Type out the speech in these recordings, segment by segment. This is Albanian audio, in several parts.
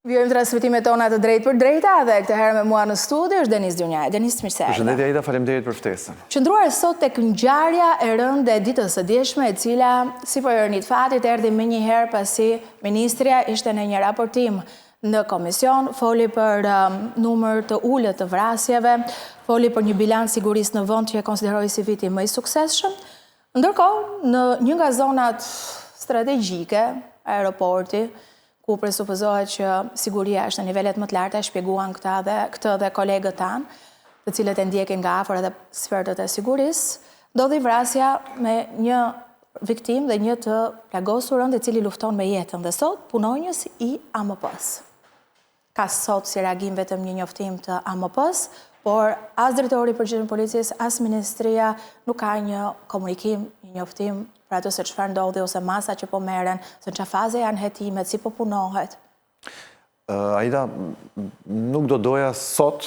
Vjojmë transmitimet tona të drejt për drejta dhe këtë herë me mua në studio është Denis Gjunjaj. Denis, mirë se erdhe. Përshëndetje Aida, faleminderit për ftesën. Qëndruar sot tek ngjarja e rëndë e ditës së dieshme, e cila si po ironit fatit erdhi më një herë pasi ministrja ishte në një raportim në komision, foli për numër të ulët të vrasjeve, foli për një bilans sigurisë në vend që e konsideroi si viti më i suksesshëm. Ndërkohë, në një nga zonat strategjike, aeroporti, ku presupozohet që siguria është në nivelet më të larta, shpjeguan këtë dhe kolegët tanë, të cilët e ndjekin nga afër edhe sfertët e sigurisë, ndodhi vrasja me një viktim dhe një të plagosur rënd i cili lufton me jetën dhe sot punonjës i AMP-s. Ka sot si reagim vetëm një njoftim të AMP-s, por as drejtori i përgjithshëm policisë, as ministria nuk ka një komunikim, një njoftim për ato se çfarë ndodhi ose masa që po merren, se në çfarë faze janë hetimet, si po punohet. Aida, nuk do doja sot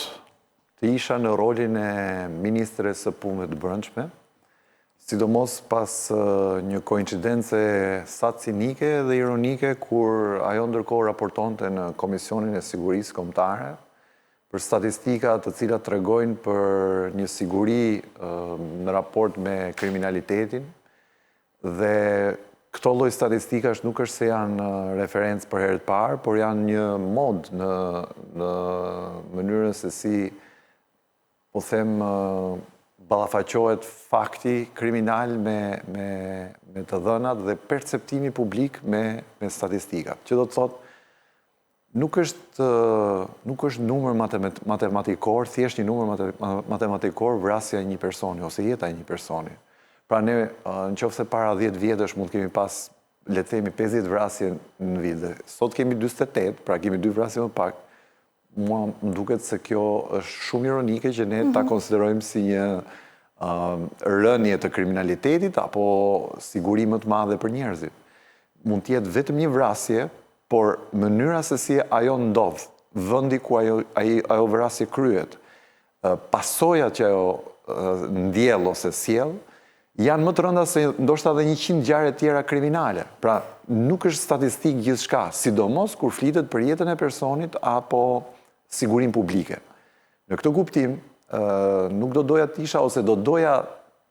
të isha në rolin e ministres së punëve të brendshme, sidomos pas një koincidence sa cinike dhe ironike kur ajo ndërkohë raportonte në Komisionin e Sigurisë Kombëtare për statistika të cilat tregojnë për një siguri në raport me kriminalitetin. Dhe këto lloj statistikash nuk është se janë referencë për herë të parë, por janë një mod në mënyrën se si, po them, ballafaqohet fakti kriminal me të dhënat dhe perceptimi publik me statistikat. Që do të thotë, nuk është numër matematikor, thjesht një numër matematikor vrasja e një personi ose jeta e një personi. Pra ne, në qoftë se para 10 vjetësh mund kemi pas, le të themi, 50 vrasje në vit. Sot kemi 48, pra kemi 2 vrasje më pak. Mua më duket se kjo është shumë ironike që ne ta konsiderojmë si një rënje të kriminalitetit apo siguri më të madhe për njerëzit. Mund të jetë vetëm një vrasje, por mënyra se si ajo ndodh, vendi ku ajo vrasje kryhet, pasojat që ajo ndjell ose sjell, janë më të rënda se ndoshta edhe 100 ngjarje tjera kriminale. Pra, nuk është statistik gjithçka, sidomos kur flitet për jetën e personit apo sigurinë publike. Në këtë kuptim, nuk do doja të isha ose do doja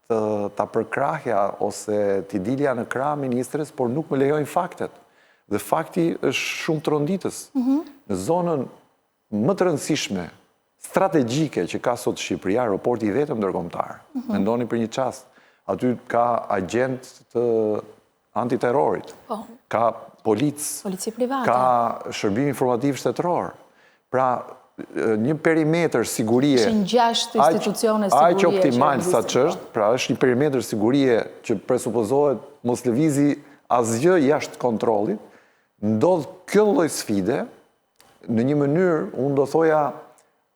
ta përkrahja ose t'i dilja në krah ministres, por nuk më lejojnë faktet. Dhe fakti është shumë tronditës. Në zonën më të rëndësishme, strategjike që ka sot Shqipëria, aeroporti i vetëm ndërkombëtar. Mendoni për një çast. Aty ka agent të antiterrorit, ka polici private, ka shërbim informativ shtetëror. Pra, një perimetër sigurie... Ishin 6 institucione sigurie... Aq optimal sa ç'është, pra është një perimetër sigurie që presupozohet mos lëvizi asgjë jashtë kontrollit, ndodh kjo lloj sfide në një mënyrë, unë do thoja,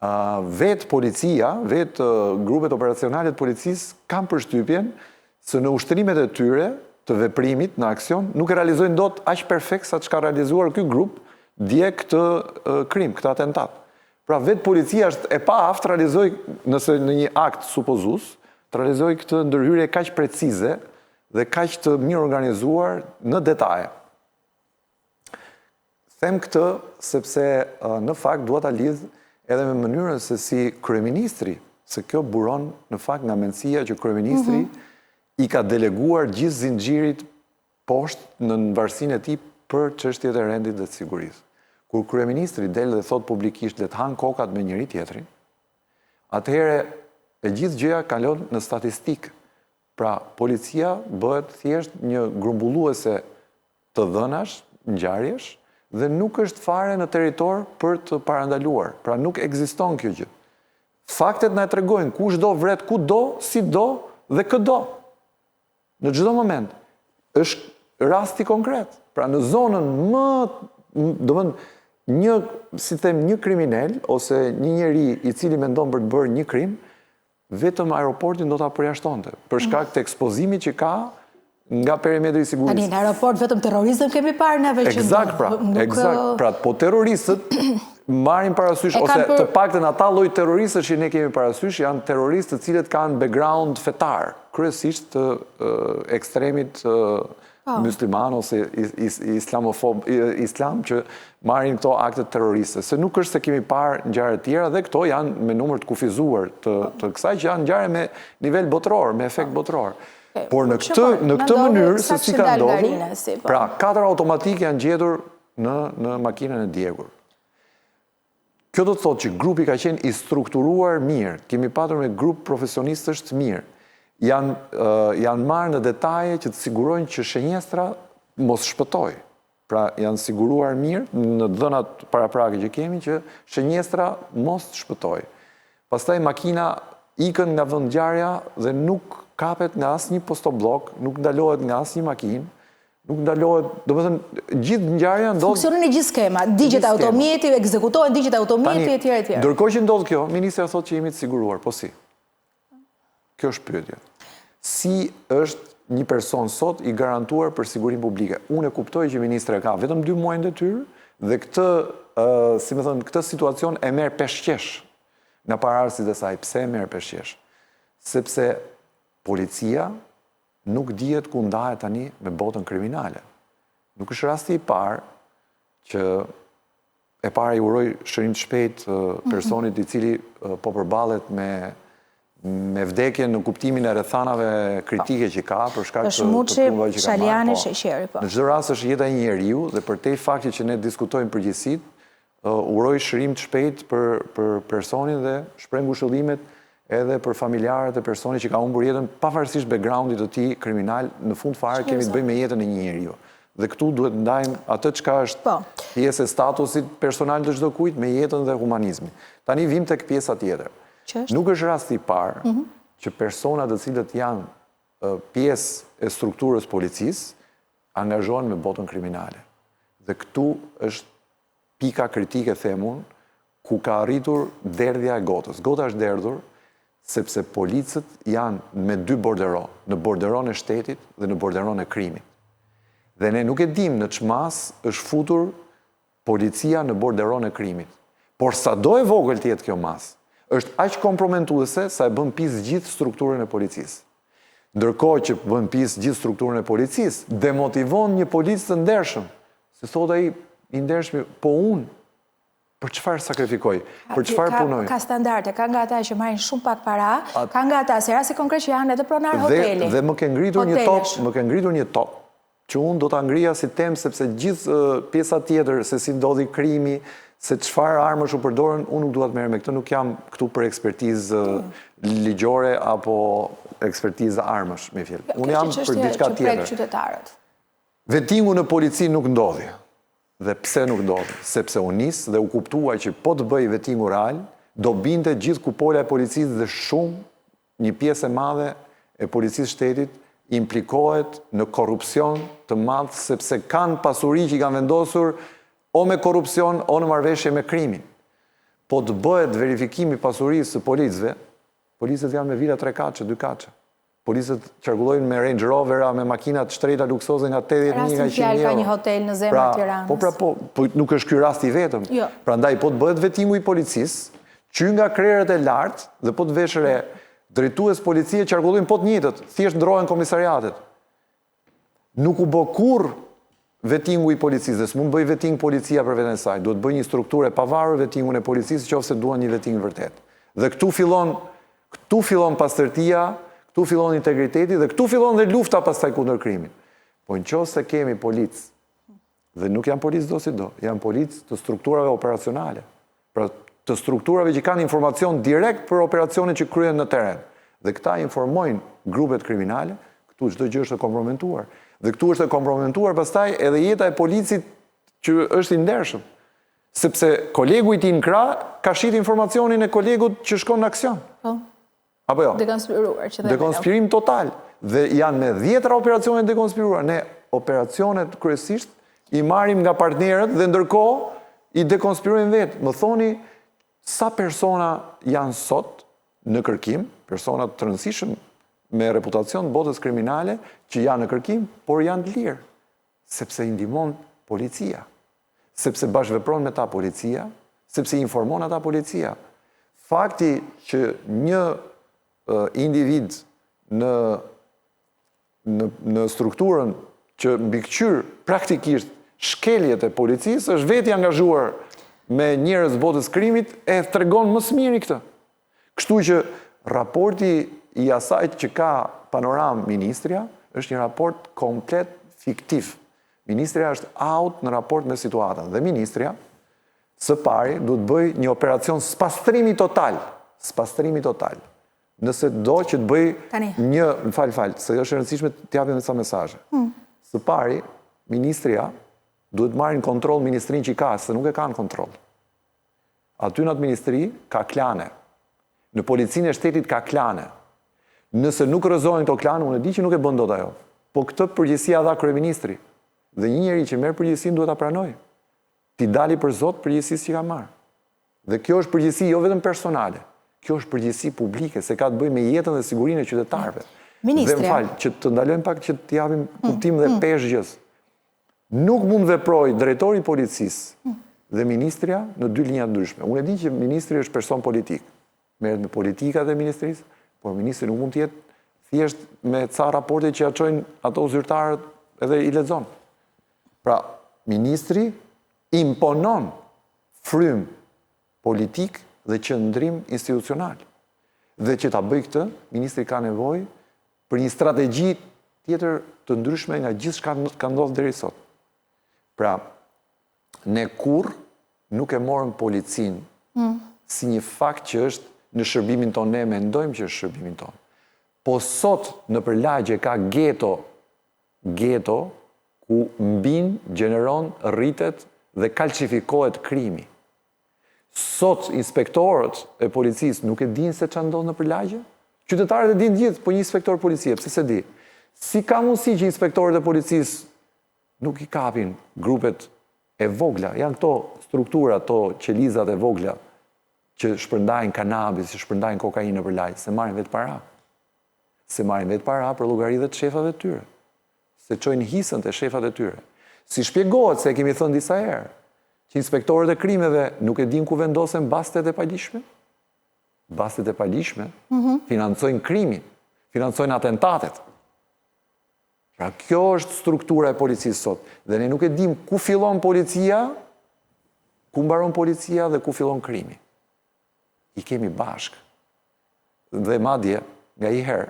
vetë policia, vetë grupet operacionale të policisë kanë përshtypjen se në ushtrimet e tyre të veprimit në aksion nuk e realizojnë dot aq perfekt sa çka realizuar ky grup dje këtë krim, këtë atentat. Pra vetë policia është e paaft realizoi, nëse në një akt supozues, të realizoi këtë ndërhyrje kaq precize dhe kaq të mirë organizuar në detaje. Them këtë sepse në fakt dua ta lidh edhe me mënyrën se si kryeministri, se kjo buron në fakt nga mendësia që kryeministri i ka deleguar gjithë zinxhirit poshtë në varësinë e tij për çështjet e rendit dhe të sigurisë. Kur kryeministri del dhe thot publikisht le të han kokat me njëri tjetrin, atëherë e gjithë gjëja kalon në statistikë. Pra, policia bëhet thjesht një grumbulluese të dhënash, ngjarjesh, dhe nuk është fare në territor për të parandaluar. Pra nuk ekziston kjo gjë. Faktet na tregojnë kush do vret ku do, si do dhe këdo. Në çdo moment. Është rasti konkret. Pra në zonën më, një kriminal ose një njeri i cili mendon për të bërë një krim, vetëm aeroportin do ta përjashtonte për shkak të ekspozimit që ka nga perimetri i sigurisë. Tani në aeroport vetëm terroristët kemi parë neve që eksakt. Pra, po terroristët marrin parasysh ose të paktën ata lloj terroristësh që ne kemi parasysh janë terroristë të cilët kanë background fetar, kryesisht të ekstremit musliman ose islam që marrin këto akte terroriste. Se nuk është se kemi parë ngjarje të tjera dhe këto janë me numër të kufizuar të kësaj që janë ngjarje me nivel botror, me efekt botror. Por në këtë mënyrë se si ka ndodhur, pra 4 automatik janë gjetur në makinën e djegur. Kjo do të thotë që grupi ka qenë i strukturuar mirë, kemi patur me grup profesionistësh të mirë, janë marrë në detaje që të sigurojnë që shenjestra mos shpëtoj. Pra janë siguruar mirë në dhënat paraprake që kemi që shenjestra mos shpëtoj. Pastaj makina ikën nga vendngjarja dhe nuk kapet nga asnjë postoblok, nuk ndalohet nga asnjë makinë, nuk ndalohet, do të thënë, gjithë ngjarja ndodh. Funksionon në gjithë skema, digjet automjeti, ekzekutohen digjet automjeti etj etj. Ndërkohë që ndodh kjo, ministra thotë që jemi të siguruar, po si? Kjo është pyetja. Si është një person sot i garantuar për sigurinë publike? Unë e kuptoj që ministra ka vetëm 2 muaj detyrë dhe këtë situacion e merr peshqesh nga paraardhësit e saj. Pse e merr peshqesh? Sepse policia nuk dihet ku ndahet tani me botën kriminale. Nuk është rasti i parë që e para i uroj shërim të shpejt personit i cili po përballet me vdekje në kuptimin e rrethanave kritike që ka për shkak të punëve që ka marrë. Në çdo rast është jeta e një njeriu dhe për te fakti që ne diskutojmë përgjithësitë, uroj shërim të shpejt për personin dhe shpreh ngushëllimet edhe për familjarët e personit që ka humbur jetën pavarësisht backgroundit të tij kriminal, në fund fare kemi të bëjmë me jetën e një njeriu. Dhe këtu duhet ndajmë atë çka është pjesë e statusit personal të çdo kujt me jetën dhe humanizmin. Tani vim tek pjesa tjetër. Nuk është rasti i parë që persona të cilët janë pjesë e strukturës policisë angazhohen me botën kriminale. Dhe këtu është pika kritike, them unë, ku ka arritur derdhja e gotës. Gota është derdhur sepse policët janë me 2 borderon, në borderon e shtetit dhe në borderon e krimit. Dhe ne nuk e dim në çmas është futur policia në borderon e krimit. Por sado e vogël të jetë kjo mas, është aq komprometuese sa e bën pjesë gjithë strukturën e policisë. Ndërkohë që bën pjesë gjithë strukturën e policisë, demotivon një policë të ndershëm. Se thot ai i ndershëm, po unë për çfarë sakrifikoj? Për çfarë punoj? Ka standarde, ka nga ata që marrin shumë pak para, ka nga ata se rasti konkret që janë edhe pronar hoteli. Dhe më ke ngritur një top, që unë do ta ngrija si temë sepse gjithë pjesa tjetër se si ndodhi krimi, se çfarë armësh u përdorën, unë nuk dua të merrem me këtë, nuk jam këtu për ekspertizë ligjore apo ekspertizë armësh, me fjalë. Unë jam për diçka tjetër. Vettingu në polici nuk ndodhi. Dhe pse nuk ndodhi? Sepse u nis dhe u kuptua që po të bëj vettingu real, do binte gjithë kupola e policisë dhe shumë një pjesë e madhe e policisë shtetit implikohet në korrupsion të madh sepse kanë pasuri që i kanë vendosur o me korrupsion o në marrëveshje me krimin. Po të bëhet verifikimi pasurisë së policëve, policët janë me vila 3 kaçe, 2 kaçe. Policët qarkullojnë me Range Rovera, me makinat shtrejta luksoze nga 80.000 nga 100.000 euro. Ka një hotel në zemër të Tiranës. Po nuk është ky rasti i vetëm. Prandaj po të bëhet vettingu i policisë, që nga krerët e lartë dhe po të veshre drejtues policie qarkullojnë po të njëjtët, thjesht ndrohen komisariatet. Nuk u bë kurrë vettingu i policisë, dhe s'mund bëj vetting policia për veten e saj, duhet bëj një strukturë e pavarur vettingun e policisë nëse duan një vetting vërtet. Dhe këtu fillon pastërtia, këtu fillon integriteti dhe këtu fillon dhe lufta pastaj kundër krimit. Po nëse kemi policë, dhe nuk janë policë do si do, janë policë të strukturave operacionale, pra të strukturave që kanë informacion direkt për operacionet që kryen në teren. Dhe këta informojnë grupet kriminale, këtu çdo gjë është e komprometuar. Dhe këtu është e komprometuar pastaj edhe jeta e policit që është i ndershëm. Sepse kolegu i tij në krah ka shit informacionin e kolegut që shkon në aksion. Apo jo? Dekonspiruar. Dekonspirim total. Dhe janë me 10 operacione dekonspiruar. Ne operacionet kryesisht i marrim nga partnerët dhe ndërkohë i dekonspirojmë vetë. Më thoni sa persona janë sot në kërkim, persona të rëndësishëm me reputacion botës kriminale që janë në kërkim, por janë të lirë, sepse i ndihmon policia, sepse bashkëvepron me ta policia, sepse informon ata policia. Fakti që një individ në strukturën që mbikëqyr praktikisht shkeljet e policisë është vetë i angazhuar me njerëz botës krimit e tregon më së miri këtë. Kështu që raporti i asaj që ka panoram ministria është një raport komplet fiktiv. Ministria është out në raport me situatën dhe ministria së pari du të bëj një operacion spastrimi total. Spastrimi total. Nëse do që të bëj një, se është e rëndësishme të japim disa mesazhe. Së pari, ministria duhet marrin kontroll ministrin që i ka, se nuk e kanë kontroll. Aty në atë ministri ka klane. Në policinë e shtetit ka klane. Nëse nuk rrëzohen këto klane, unë e di që nuk e bën dot ajo. Po këtë përgjegjësia dha kryeministri. Dhe një njeri që merr përgjegjësinë duhet ta pranoj. Ti dali për zot përgjegjësisë që ka marrë. Dhe kjo është përgjegjësi jo vetëm personale. Kjo është përgjegjësi publike, se ka të bëjë me jetën dhe sigurinë e qytetarëve. Ministria. Dhe më fal, që të ndalojmë pak që të japim kuptim dhe peshgjës. Nuk mund veproj drejtori i policisë dhe ministria në dy linja të ndryshme. Unë e di që ministri është person politik. Merret me politikat e ministrisë, por ministri nuk mund të jetë thjesht me ca raporte që ja çojnë ato zyrtarët edhe i lexon. Pra, ministri imponon frym politik dhe qëndrim institucional. Dhe që ta bëj këtë, ministri ka nevojë për një strategji tjetër të ndryshme nga gjithçka ka ndodhur deri sot. Pra, ne kurrë nuk e morëm policinë si një fakt që është në shërbimin tonë, ne mendojmë që është shërbimin tonë. Po sot në përlagje ka geto ku mbin, gjeneron, rritet dhe kalcifikohet krimi. Sot inspektorët e policisë nuk e dinë se çfarë ndodh në përlagje? Qytetarët e dinë gjithë, po një inspektor policie, pse se di? Si ka mundësi që inspektorët e policisë nuk i kapin grupet e vogla? Janë këto struktura, to qelizat e vogla që shpërndajnë kanabis, që shpërndajnë kokainë në përlagje, se marrin vetë para. Se marrin vetë para për llogaritë të shefave të tyre. Se çojnë hisën të shefat e tyre. Si shpjegohet, se kemi thënë disa herë, që inspektorët e krimeve nuk e din ku vendosen bastet e paligjshme? Bastet e paligjshme financojnë krimin, financojnë atentatet. Pra kjo është struktura e policisë sot. Dhe ne nuk e dim ku fillon policia, ku mbaron policia dhe ku fillon krimi. I kemi bashkë. Dhe madje, nga i herë,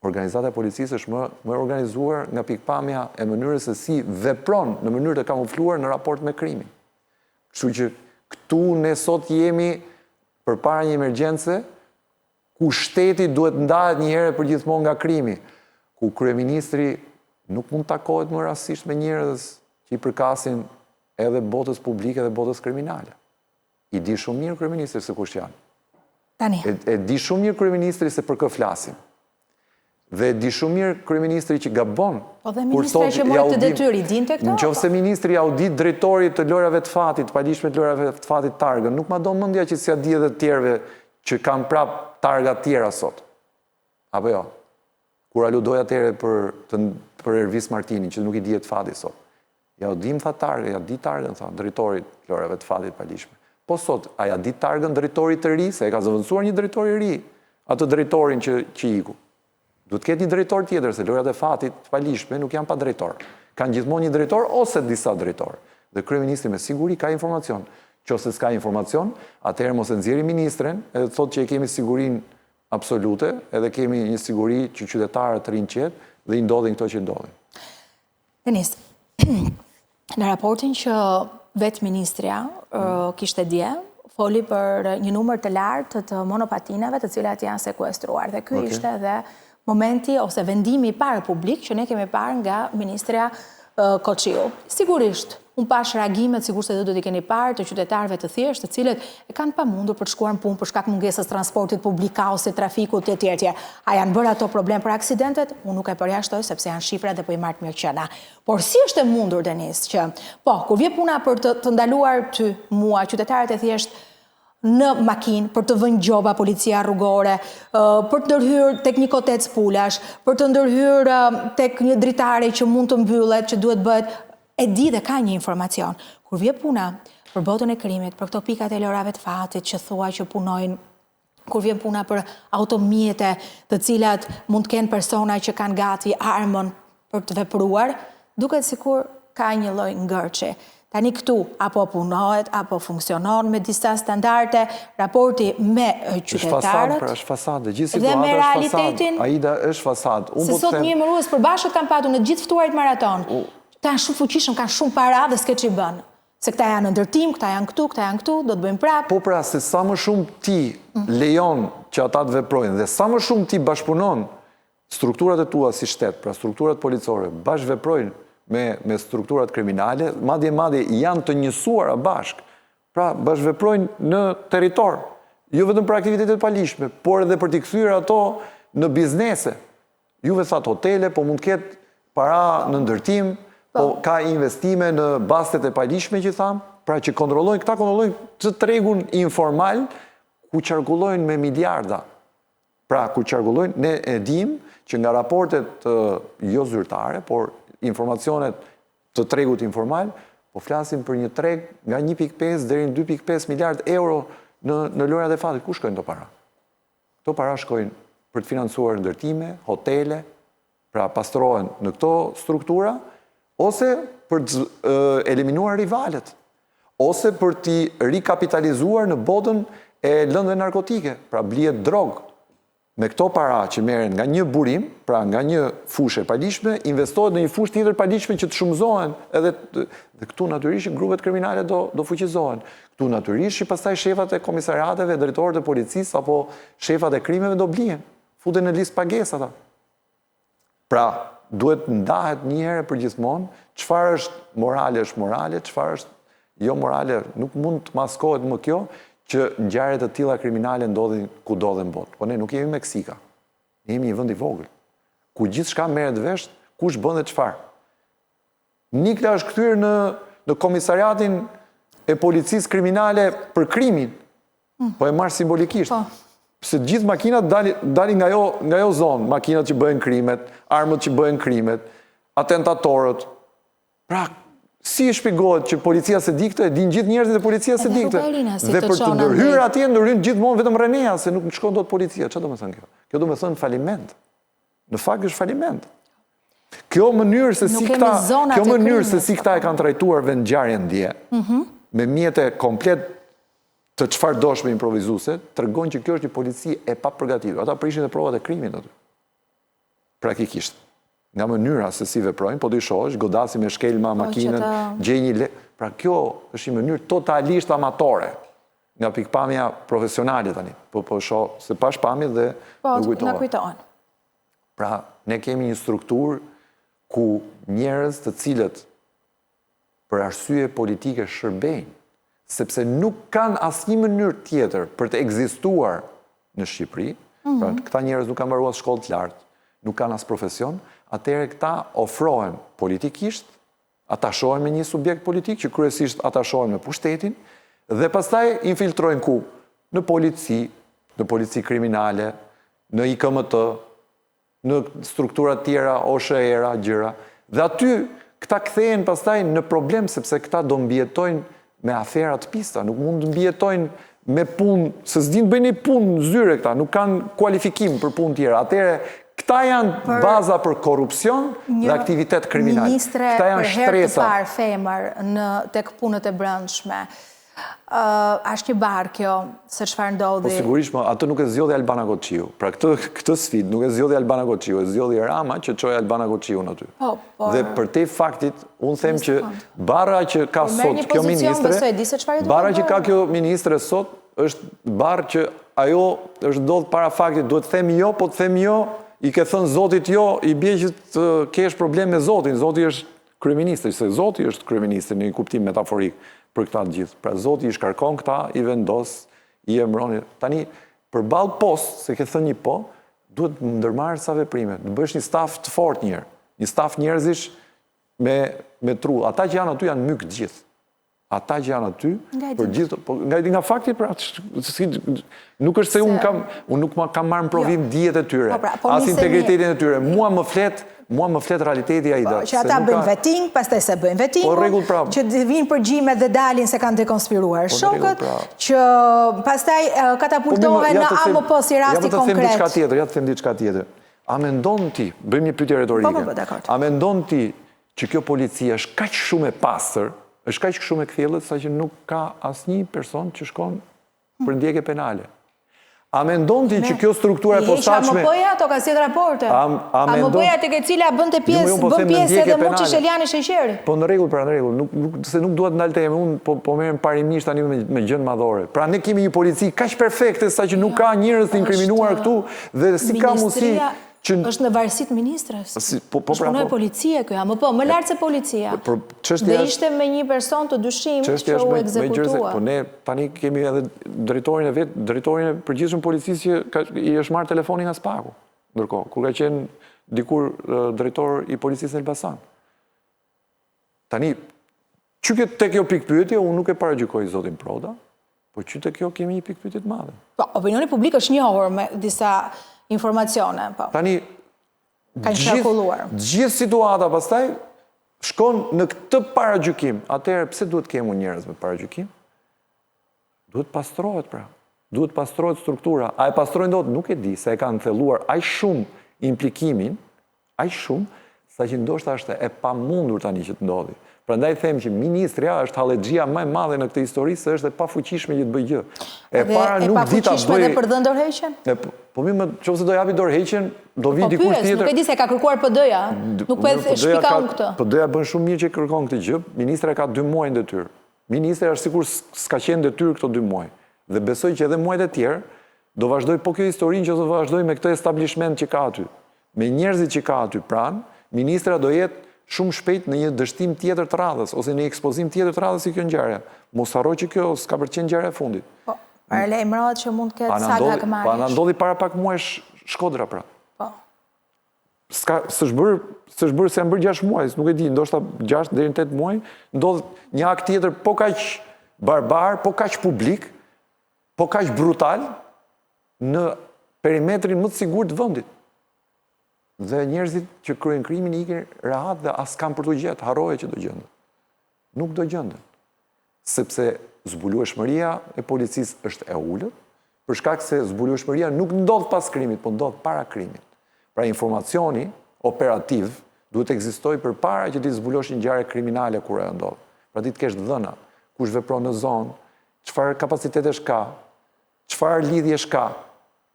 organizata e policisë është më organizuar nga pikpamja e mënyrës se si vepron në mënyrë të kamufluar në raport me krimin. Kështu që këtu ne sot jemi përpara një emergjence ku shteti duhet ndahet një herë përgjithmonë nga krimi, ku kryeministri nuk mund takohet më rastësisht me njerëz që i përkasin edhe botës publike dhe botës kriminale. I di shumë mirë kryeministri se kush janë. Tani. E di shumë mirë kryeministri se për kë flasim. Dhe di shumë mirë kryeministri që gabon. Po dhe ministri që mori të detyrë, i dinte këto? Nëse ministri audit drejtorit të lojrave të fatit, paligjshme të lojrave të fatit targën, nuk ma do mendja që s'ia di edhe të tjerëve që kanë prap targa të tjera sot. Apo jo? Kur aludoj atëherë për Ervis Martinin, që nuk i dihet fati sot. Ja u dim tha targë, ja di targën, tha drejtorit të lojrave të fatit paligjshme. Po sot, a ja di targën drejtorit të ri, se e ka zëvendësuar një drejtor i ri, atë drejtorin që iku. Duhet të ketë një drejtor tjetër, se lojrat e fatit të paligjshme nuk janë pa drejtor. Kanë gjithmonë një drejtor ose disa drejtor. Dhe kryeministri me siguri ka informacion. Qose s'ka informacion, atëherë mos e nxjerrim ministren, edhe thotë që e kemi sigurinë absolute, edhe kemi një siguri që qytetarët të rinë qetë dhe i ndodhin këto që ndodhin. Denis, në raportin që vetë ministria kishte dje, foli për një numër të lartë të monopatinave të cilat janë sekuestruar. Dhe ky ishte edhe momenti ose vendimi i parë publik që ne kemi parë nga ministria Koçiu. Sigurisht, unë pash reagimet, sigurisht edhe do t'i keni parë të qytetarëve të thjeshtë, të cilët e kanë pamundur për të shkuar në punë për shkak mungesës transportit publik, kaosit, trafikut e tjerë. A janë bërë ato problem për aksidentet? Unë nuk e përjashtoj sepse janë shifra dhe po i marrë mirë qëna. Por si është e mundur, Denis, që po, kur vje puna për të ndaluar ty, mua, qytetarët e thjeshtë në makinë, për të vënë gjoba policia rrugore, për të ndërhyrë tek një kotec pulash, për të ndërhyrë tek një dritare që mund të mbyllet, që duhet bëhet, e di dhe ka një informacion. Kur vje puna për botën e krimit, për këto pikat e lojrave të fatit që thua që punojnë, kur vjen puna për automjete të cilat mund të kenë persona që kanë gati armën për të vepruar, duket sikur ka një lloj ngërçi. Tani këtu apo punohet, apo funksionon me disa standarde, raporti me qytetarët. Është fasadë, gjithë dhe me situata është realitetin. fasadë. Aida është fasadë. Se sot një emërues përbashkët kanë patur në gjithë ftuarit maraton. Këta janë shumë fuqishëm, kanë shumë para dhe s'ke që i bënë. Se këta janë në ndërtim, këta janë këtu, do të bëjmë prapë. Po pra, se sa më shumë ti lejon që ata të veprojnë dhe sa më shumë ti bashkëpunon strukturat e tua si shtet, pra strukturat policore, bashkëveprojnë me strukturat kriminale, madje janë të njësuara bashk, pra bashkëveprojnë në territor, jo vetëm për aktivitetet palishme, por edhe për t'i kthyer ato në biznese. Juve thatë hotele, po mund të ketë para në ndërtim, po ka investime në bastet e palishme që thamë, pra që këta kontrollojnë të tregun informal ku qarkullojnë me miliarda. Pra ku qarkullojnë, ne e dim që nga raportet jo zyrtare, por informacionet të tregut informal, po flasim për një treg nga 1.5 deri në 2.5 miliard euro në lojrat e fatit. Ku shkojnë të para? Këto para shkojnë për të financuar ndërtime, hotele, pra pastrohen në këto struktura, ose për të eliminuar rivalet, ose për t'i rikapitalizuar në botën e lëndëve narkotike, pra blihet drogë. Me këto para që merren nga një burim, pra nga një fushë e palishme, investohet në një fushë tjetër palishme që të shumëzohen, edhe këtu natyrisht grupet kriminale do fuqizohen. Këtu natyrisht që pastaj shefat e komisariateve, drejtorët e policisë apo shefat e krimeve do blihen, futen në listë pagesë ata. Pra, duhet ndahet një herë për gjithmonë, çfarë është morale, çfarë është jo morale, nuk mund të maskohet më kjo, që ngjarje të tilla kriminale ndodhin kudo dhe në botë. Po ne nuk jemi Meksika. Ne jemi një vend i vogël, ku gjithçka merret vesh, kush bën dhe çfarë. Nikla është kthyer në komisariatin e policisë kriminale për krimin. Po e marr simbolikisht. Se gjithë makinat dalin nga jo zonë, makinat që bëhen krimet, armët që bëhen krimet, atentatorët. Pra, si e shpjegohet që policia se dikte, din gjithë njerëzit e policia se dikte. Dhe për të ndërhyrë atje, ndërhyrën gjithmonë vetëm Renea, se nuk shkon dot policia. Çfarë do të thënë kjo? Kjo do të thënë faliment. Në fakt është faliment. Kjo mënyrë se si këta e kanë trajtuar vendngjarjen dje, me mjete komplet të çfarë doshme improvizuese, tregon që kjo është një polici e papërgatitur. Ata prishin e provat e krimit aty. Praktikisht. Nga mënyra se si veprojnë, po të i shosh, godasi me shkelma, makinën, gjej një le... Pra kjo është një mënyrë totalisht amatore, nga pikpamja profesionale tani. Po shoh se pa shpamje dhe në kujtohen. Pra, ne kemi një strukturë ku njerëz të cilët për arsye politike shërbejnë, sepse nuk kanë asnjë mënyrë tjetër për të ekzistuar në Shqipëri, pra këta njerëz nuk kanë mbaruar shkollë të lartë, nuk kanë as profesion, atëherë këta ofrohen politikisht, atashohen me një subjekt politik, që kryesisht atashohen me pushtetin, dhe pastaj infiltrojnë ku? Në polici kriminale, në IKMT, në strukturat tjera, OSHE-ra, gjëra. Dhe aty, këta kthehen pastaj në problem, sepse këta do mbjetojnë me aferat pista, nuk mund të mbjetojnë me punë, se s'din të bëjnë një punë zyre këta, nuk kanë kualifikim për punë tjera. Atëherë, këta janë baza për korupcion dhe aktivitet kriminal. Ministre, për herë të parë femër tek punët e brendshme, është një barë kjo, se çfarë ndodhi? Po sigurisht, atë nuk e zgjodhi Albana Koçiu. Pra këtë sfidë nuk e zgjodhi Albana Koçiu, e zgjodhi Rama që çoi Albana Koçiun aty. Dhe për te faktit, unë them që barra që ka sot kjo ministre, barra që ka kjo ministre sot, është barë që ajo është ndodhur para faktit, duhet të themi jo, po të themi jo, i ke thënë Zotit jo, i bie që të kesh problem me Zotin. Zoti është kryeministri, se Zoti është kryeministri në një kuptim metaforik për këta të gjithë. Pra Zoti i shkarkon këta, i vendos, i emëron. Tani, përballë post, se ke thënë një po, duhet ndërmarrë sa veprime, të bësh një staf të fortë njërë, një staf njerëzish me tru. Ata që janë aty janë myk të gjithë. Ata që janë aty, nga fakti, nuk është se unë nuk kam marrë në provim dijet e tyre, as integritetin e tyre. Mua më flet realiteti Aida. Që ata bëjnë veting, pastaj se bëjnë veting, që vinë përgjime dhe dalin se kanë dekonspiruar shokët, që pastaj katapultohen në AMP si rasti konkret. Ja të them diçka tjetër. A mendon ti, bëjmë një pyetje retorike, a mendon ti që kjo policia është kaq shumë e pastër, është kaq shumë e kthjellët sa që nuk ka asnjë person që shkon për ndjekje penale. A mendon ti që kjo struktura e posaçme... A më bëja ato ka si raporte? A më bëja të ke cila bënte pjesë edhe Muçi Sheliani Sheqeri? Po në rregull, pra në rregull, se nuk duhet ndalë teme, unë po merrem parimisht tani me gjën madhore. Pra ne kemi një polici kaq perfekte sa që nuk ka njerëz të inkriminuar këtu dhe si ka mundësi është në varësit ministrës. Është punoj policia kjo, më lartë se policia. Dhe ishte me një person të dyshim që u ekzekutua. Po ne tani kemi edhe drejtorin e vetë, drejtorin e përgjithshëm policisë që i është marrë telefonin nga Spaku. Ndërkohë, kur ka qenë dikur drejtor i policisë në Elbasan. Tani, që të kjo pikpyetje, unë nuk e paragjykoj zotin Proda, po që të kjo kemi një pikpyetje të madhe. Opinioni publik është njohur me disa informacione, po. Tani, gjithë situata pastaj shkon në këtë paragjykim. Atëherë, pse duhet kemu njerëz me paragjykim? Duhet pastrohet, pra. Duhet pastrohet struktura. A e pastrojnë dot? Nuk e di, se e kanë thelluar aq shumë implikimin, aq shumë, sa që ndoshta është e pamundur tani që të ndodhi. Prandaj them që ministrja është hallexhia më e madhe në këtë histori, se është e pafuqishme që të bëjë gjë. E pafuqishme edhe për dhënë dorëheqjen? Po mirë, nëse do japi dorëheqjen, do vi dikush tjetër. Nuk e di se ka kërkuar PD-ja. Nuk po e shpika unë këtë. PD-ja bën shumë mirë që kërkon këtë gjë. Ministra ka 2 muaj detyrë. Ministra është sikur s'ka qenë detyrë këto 2 muaj. Dhe besoj që edhe muajt e tjerë do vazhdoj po kjo historinë që do vazhdoj me këtë establishment që ka aty. Me njerëzit që ka aty pranë, ministra do jetë shumë shpejt në një dështim tjetër të radhës, ose në një ekspozim tjetër të radhës si kjo ngjarje. Mos harroj që kjo s'ka për qenë ngjarja e fundit. Po, paralajmërohet që mund të ketë saga hakmarrjesh. Pa na ndodhi para pak muajsh Shkodra, pra. Po. S'është bërë se janë bërë 6 muaj, nuk e di, ndoshta 6 deri në 8 muaj, ndodh një akt tjetër po kaq barbar, po kaq publik, po kaq brutal në perimetrin më të sigurt të vendit. Dhe njerëzit që kryejnë krimin ikin rehat dhe as kanë për të gjetë, harroje që do gjenden. Nuk do gjenden. Sepse zbulueshmëria e policisë është e ulët, për shkak se zbulueshmëria nuk ndodh pas krimit, po ndodh para krimit. Pra informacioni operativ duhet të ekzistojë përpara që ti zbulosh një ngjarje kriminale kur ajo ndodh. Pra ti të kesh dhëna, kush vepron në zonë, çfarë kapacitetesh ka, çfarë lidhjesh ka.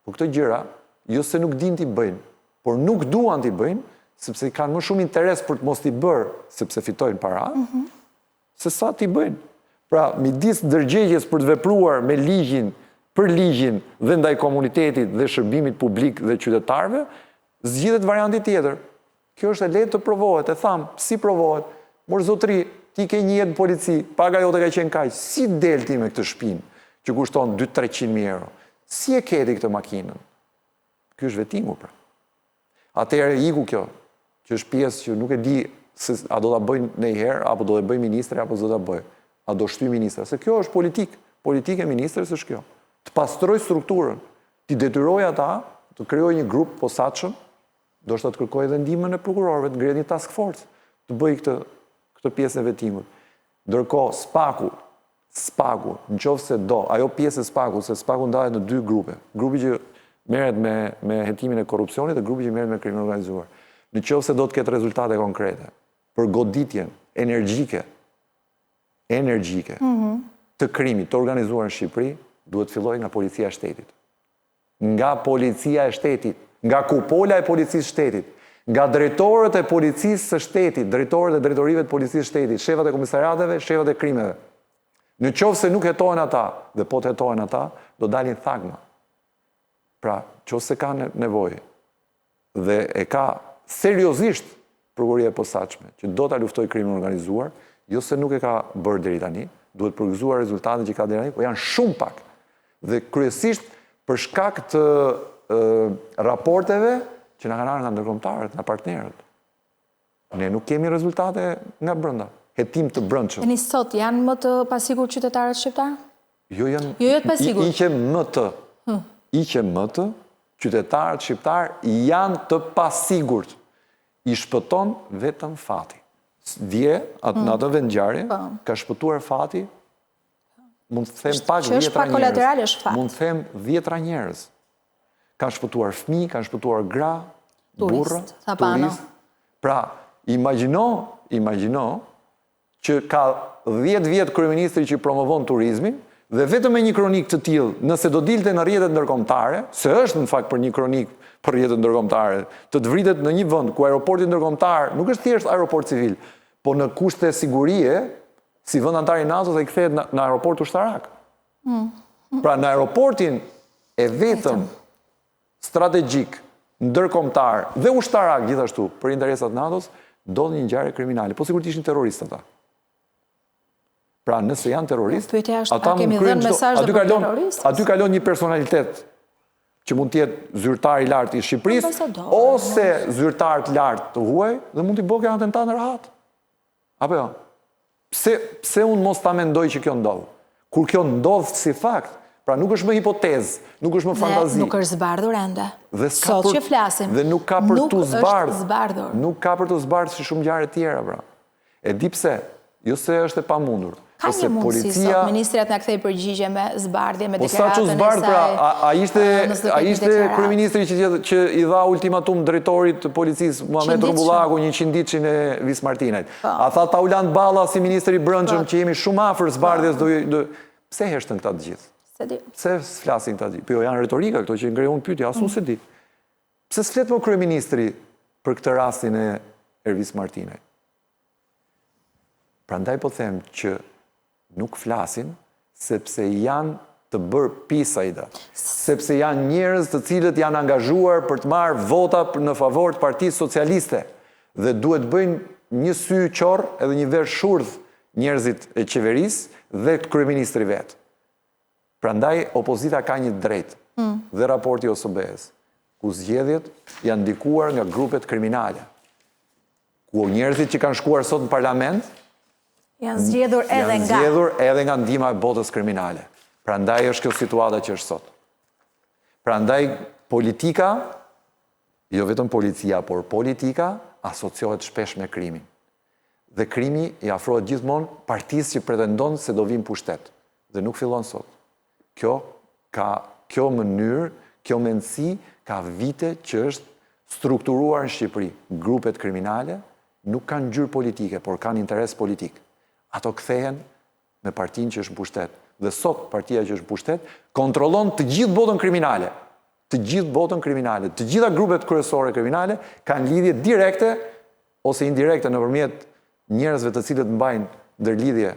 Po këto gjëra jo se nuk din t'i bëjnë, por nuk duan t'i bëjnë, sepse kanë më shumë interes për të mos t'i bërë, sepse fitojnë para, se sa t'i bëjnë. Pra, midis ndërgjegjes për të vepruar me ligjin, për ligjin dhe ndaj komunitetit dhe shërbimit publik dhe qytetarëve, zgjidhet varianti tjetër. Kjo është e lehtë të provohet, e tham, si provohet? Mor zotri, ti ke një jetë në polici, paga jote ka qenë kaq, si del ti me këtë shtëpinë që kushton 200-300.000 euro? Si e keti këtë makinën? Ky është vetingu, pra. Atëherë iku kjo, që është pjesë që nuk e di a do ta bëjnë ndonjëherë, apo do ta bëjë ministri, apo do ta bëjë. A do shtyj ministra? Se kjo është politikë e ministres është kjo. Të pastroj strukturën, t'i detyroj ata, të krijoj një grup posaçëm, ndoshta të kërkoj edhe ndihmën e prokurorëve, të ngrihet një task force, të bëj këtë pjesën e vetimut. Ndërkohë Spaku, nëse do, ajo pjesë e Spakut, se Spaku ndahet në 2 grupe. Grupi që merret me hetimin e korrupsionit dhe grupi që merret me krimin organizuar. Nëse do të ketë rezultate konkrete për goditjen energjike të krimit të organizuar në Shqipëri, duhet fillojë nga policia e shtetit. Nga policia e shtetit, nga kupola e policisë shtetit, nga drejtorët e policisë së shtetit, drejtorët e drejtorive të policisë shtetit, shefat e komisariateve, shefat e krimeve. Nëse nuk hetohen ata, dhe po të hetohen ata, do dalin thagma. Pra, nëse ka nevojë dhe e ka seriozisht prokuroria e posaçme që do ta luftojë krimin organizuar, jo se nuk e ka bërë deri tani, duhet përgëzuar rezultatet që ka deri tani, po janë shumë pak. Dhe kryesisht për shkak të raporteve që na kanë ardhur nga ndërkombëtarët, nga partnerët. Ne nuk kemi rezultate nga brenda. Hetim të brendshëm. Tani sot janë më të pasigurt qytetarët shqiptar? Jo janë. Jo të pasigurt. Iqe më të, qytetarët shqiptar janë të pasigurt. I shpëton vetëm fati. Dje, në atë vendngjarje, ka shpëtuar fati, mund të them pak 10 njerëz. Mund të them 10 njerëz. Ka shpëtuar fëmijë, ka shpëtuar gra, burra, turist. Pra, imagjino që ka 10 vjet kryeministri që promovon turizmin dhe vetëm me një kronik të tillë, nëse do dilte në rrjetet ndërkombëtare, se është në fakt për një kronik për rrjetet ndërkombëtare, të vritet në një vend ku aeroporti ndërkombëtar nuk është thjesht aeroport civil, po në kushte sigurie, si vend antar i NATO dhe i kthehet në aeroport ushtarak. Pra në aeroportin e vetëm strategjik, ndërkombëtar dhe ushtarak gjithashtu për interesat NATO-s, ndodh një ngjarje kriminale, po sigurisht ishin terroristë ata. Pra nëse janë terroristë, ata mund të kryejnë aty kalon një personalitet që mund të jetë zyrtar i lartë i Shqipërisë ose zyrtar të lartë të huaj dhe mund t'i bëjë atentat në rahat. Apo jo? Pse unë mos ta mendoj që kjo ndodh? Kur kjo ndodh si fakt, pra nuk është më hipotezë, nuk është më fantazi. Nuk është zbardhur ende. Sot që flasim. Dhe nuk ka për të zbardhur. Nuk ka për të zbardhur si shumë ngjarje tjera, pra. E di pse, jo se është e pamundur. Ka një mundësi sot ministrat na kthej përgjigje me zbardhje, me deklaratën e saj. Po sa që zbardh, pra, a ishte kryeministri që i dha ultimatum drejtorit të policisë Muhamet Rumbullaku 100 ditëshin e Vis Martinajt. A tha Taulant Balla si ministri i brendshëm që jemi shumë afër zbardhjes pse heshtën këta të gjithë? Pse s'flasin këta të gjithë? Po janë retorika këto që ngrejun pyetje, as unë se di. Pse s'flet më kryeministri për këtë rastin e Ervis Martinajt? Prandaj po them që nuk flasin sepse janë të bërë pisajda, sepse janë njerëz të cilët janë angazhuar për të marrë vota në favor të Partisë Socialiste dhe duhet bëjnë një sy qorr edhe një verë shurdh njerëzit e qeverisë dhe të kryeministri vet. Prandaj opozita ka një drejtë dhe raporti OSBE-s, ku zgjedhjet janë ndikuar nga grupet kriminale, ku njerëzit që kanë shkuar sot në parlament janë zgjedhur edhe nga ndihma e botës kriminale. Prandaj është kjo situata që është sot. Prandaj politika, jo vetëm policia, por politika asociohet shpesh me krimin. Dhe krimi i afrohet gjithmonë partisë që pretendon se do vinë pushtet. Dhe nuk fillon sot. Kjo mënyrë, kjo mendësi ka vite që është strukturuar në Shqipëri. Grupet kriminale nuk kanë ngjyrë politike, por kanë interes politik. Ato kthehen me partinë që është në pushtet. Dhe sot partia që është në pushtet kontrollon të gjithë botën kriminale. Të gjithë botën kriminale. Të gjitha grupet kryesore kriminale kanë lidhje direkte ose indirekte nëpërmjet njerëzve të cilët mbajnë ndërlidhje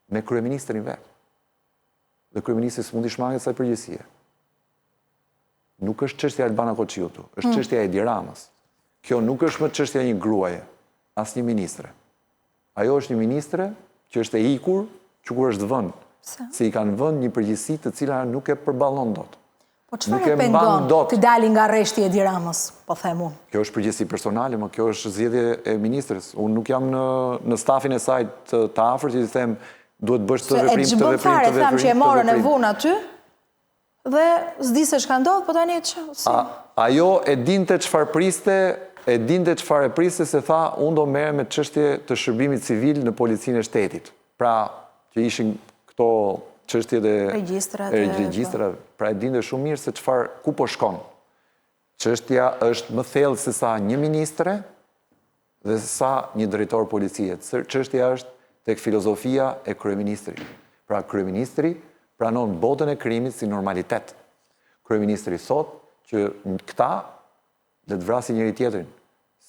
me kryeministrin vet. Dhe kryeministri s'mund i shmanget asaj përgjegjësie. Nuk është çështja e Albana Koçiut, është çështja e Edi Ramës. Kjo nuk është më çështja e një gruaje, as një ministre. Ajo është një ministre që është e ikur, që kur është vënë, se i kanë vënë një përgjegjësi të cila nuk e përballon dot. Po çfarë pengon të dalin nga rreshti Edi Ramës, po them unë? Kjo është përgjegjësi personale, më kjo është zgjedhje e ministres. Unë nuk jam në stafin e saj të afërt që i them duhet bësh të veprim. Tham që e morën e vunë aty dhe s'di se çka ndodh, po tani ajo e dinte çfarë priste. E dinte çfarë priste se tha, unë do merrem me çështje të shërbimit civil në policinë e shtetit. Pra, që ishin këto çështjet e regjistrat, pra e dinte shumë mirë se ku po shkon. Çështja është më thellë se sa një ministre dhe se sa një drejtor policie. Çështja është tek filozofia e kryeministrit. Pra kryeministri pranon botën e krimit si normalitet. Kryeministri thot që këta le të vrasin njëri tjetrin,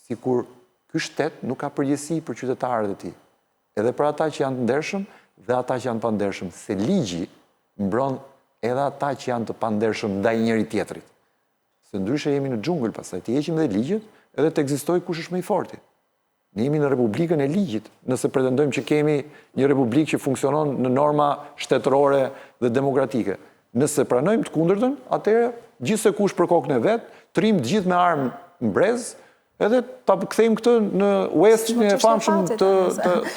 sikur ky shtet nuk ka përgjegjësi për qytetarët e tij. Edhe për ata që janë të ndershëm dhe ata që janë të pandershëm, se ligji mbron edhe ata që janë të pandershëm ndaj njëri tjetrit. Se ndryshe jemi në xhungël pastaj, të heqim dhe ligjet, edhe të ekzistojë kush është më i forti. Ne jemi në Republikën e Ligjit, nëse pretendojmë që kemi një republikë që funksionon në norma shtetërore dhe demokratike. Nëse pranojmë të kundërtën, atëherë gjithse kush për kokën e vet, trim të gjithë me armë në brez, edhe ta kthejmë këtë në West e famshëm të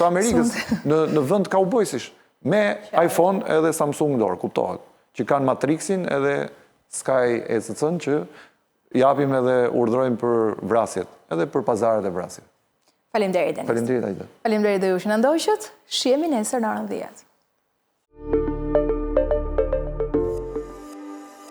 Amerikës, në vend kaubojsish, me iPhone edhe Samsung dorë, kuptohet, që kanë Matrixin edhe Sky ECC-n që japim edhe urdhërojmë për vrasjet, edhe për pazaret e vrasjet. Faleminderit, Denis. Faleminderit, Aida. Faleminderit dhe ju që na ndoqët. Shihemi nesër në orën 10.